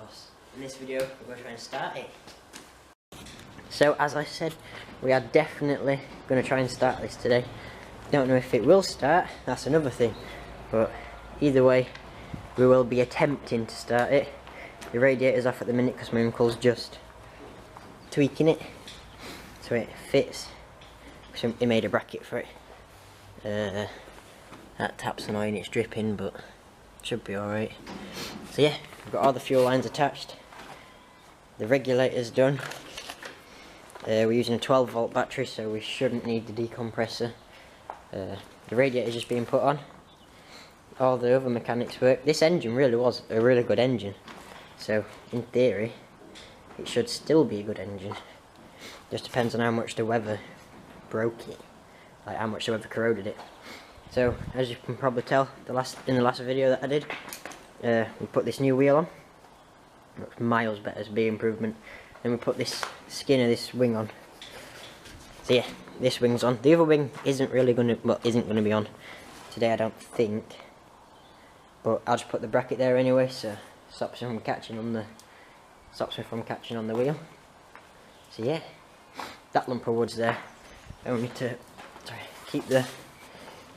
course, in this video we're going to try and start it. So as I said, we are definitely going to try and start this today. Don't know if it will start, that's another thing, but either way we will be attempting to start it. The radiator's off at the minute because my uncle's just tweaking it so it fits. So he made a bracket for it. That tap's annoying, it's dripping, but should be alright. So yeah, we've got all the fuel lines attached. The regulator's done. We're using a 12 volt battery, so we shouldn't need the decompressor. The radiator's just being put on. All the other mechanics work. This engine really was a really good engine, so in theory it should still be a good engine. Just depends on how much the weather broke it, like how much the weather corroded it. So as you can probably tell, in the last video that I did, we put this new wheel on. Looks miles better, it's a big improvement. Then we put this skin of this wing on. So yeah, this wing's on. The other wing isn't gonna be on today, I don't think. But I'll just put the bracket there anyway, so stops me from catching on the wheel. So yeah, that lump of wood's there. I want me to keep the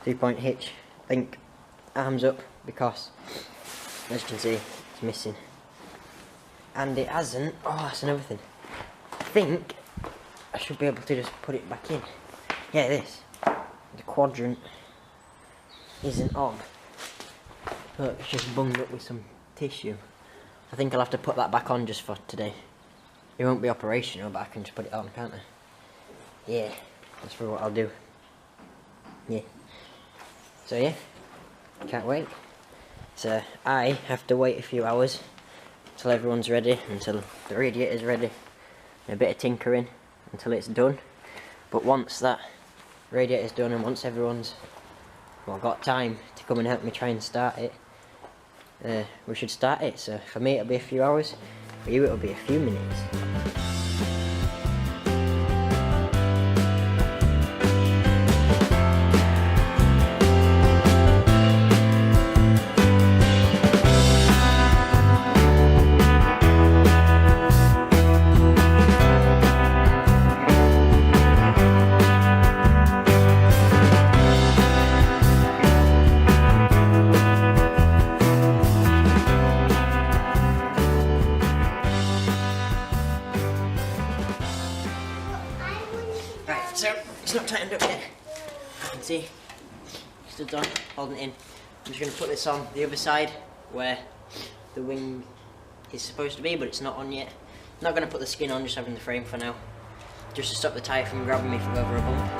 3-point hitch link arms up because, as you can see, it's missing. And it hasn't. Oh, that's another thing. I think I should be able to just put it back in. Yeah, this. The quadrant isn't on. Look, it's just bunged up with some tissue. I think I'll have to put that back on just for today. It won't be operational, but I can just put it on, can't I? Yeah, that's for what I'll do. Yeah. So yeah, can't wait. So I have to wait a few hours until everyone's ready, until the radiator's ready, and a bit of tinkering until it's done. But once that radiator's done and once everyone's got time to come and help me try and start it, we should start it. So for me it'll be a few hours, for you it'll be a few minutes. So it's not tightened up yet. You can see, still done, holding it in. I'm just going to put this on the other side where the wing is supposed to be, but it's not on yet. I'm not going to put the skin on, just having the frame for now, just to stop the tyre from grabbing me from over a bump.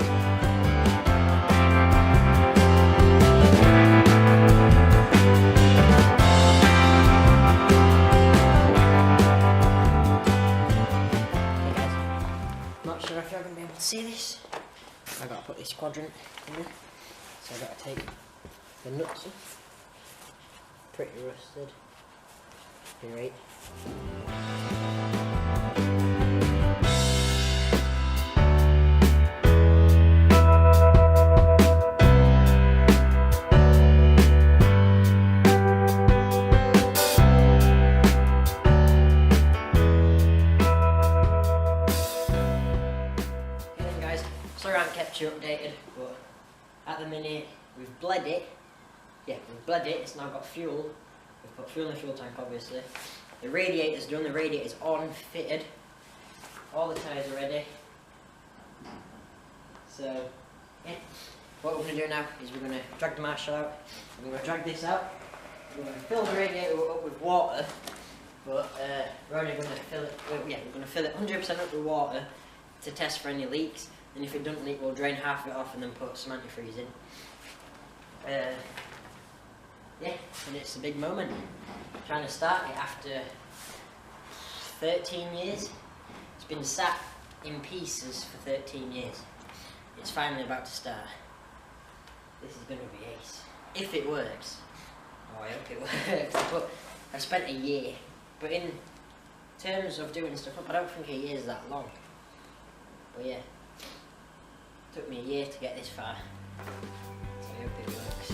If you're going to be able to see this, I've got to put this quadrant in, so I've got to take the nuts off. Pretty rusted. Great. Sorry I haven't kept you updated, but at the minute we've bled it. Yeah, we've bled it, it's now got fuel. We've put fuel in the fuel tank obviously. The radiator's done, the radiator's on, fitted. All the tyres are ready. So, yeah. What we're going to do now is we're going to drag the marshal out. We're going to drag this out. We're going to fill the radiator up with water. But we're only going to fill it, we're going to fill it 100% up with water to test for any leaks. And if it doesn't leak, we'll drain half of it off and then put some antifreeze in. Yeah, and it's a big moment. Trying to start it after 13 years. It's been sat in pieces for 13 years. It's finally about to start. This is going to be ace. If it works. Oh, I hope it works. But I spent a year. But in terms of doing stuff up, I don't think a year is that long. But yeah. Took me a year to get this far, so I hope it works.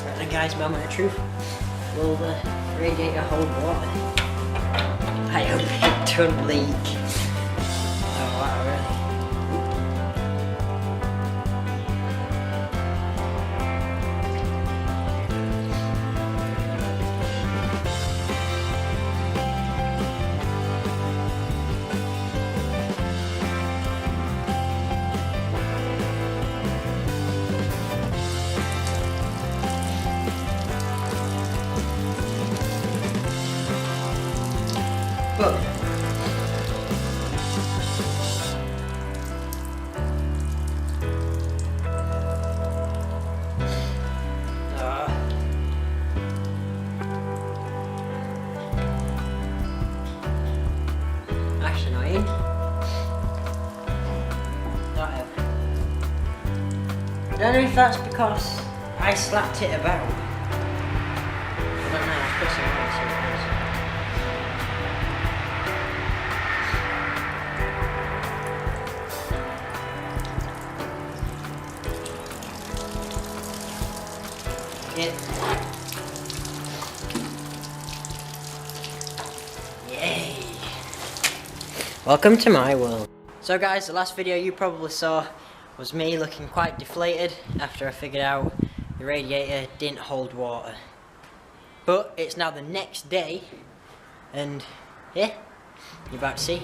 Right then guys, moment of truth. Will the radiator hold water? I hope it don't leak. Oh wow, really? But that's annoying. I don't know if that's because I slapped it about. I don't know, I'll put some ice in this. Yay! Welcome to my world. So guys, the last video you probably saw was me looking quite deflated after I figured out the radiator didn't hold water. But it's now the next day and yeah, you're about to see.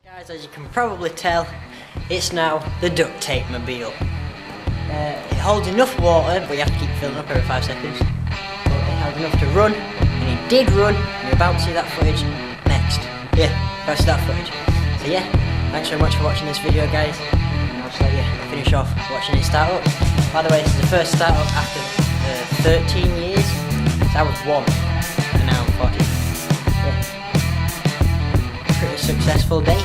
Guys, as you can probably tell, it's now the duct tape mobile. It holds enough water, but you have to keep filling up every 5 seconds. But it held enough to run, and it did run. You're about to see that footage next. Yeah, about to see that footage. So yeah, thanks very much for watching this video, guys. And I'll just let you finish off watching it start up. By the way, this is the first start up after 13 years. So I was 1, and now I'm 40. Yeah. Pretty successful day.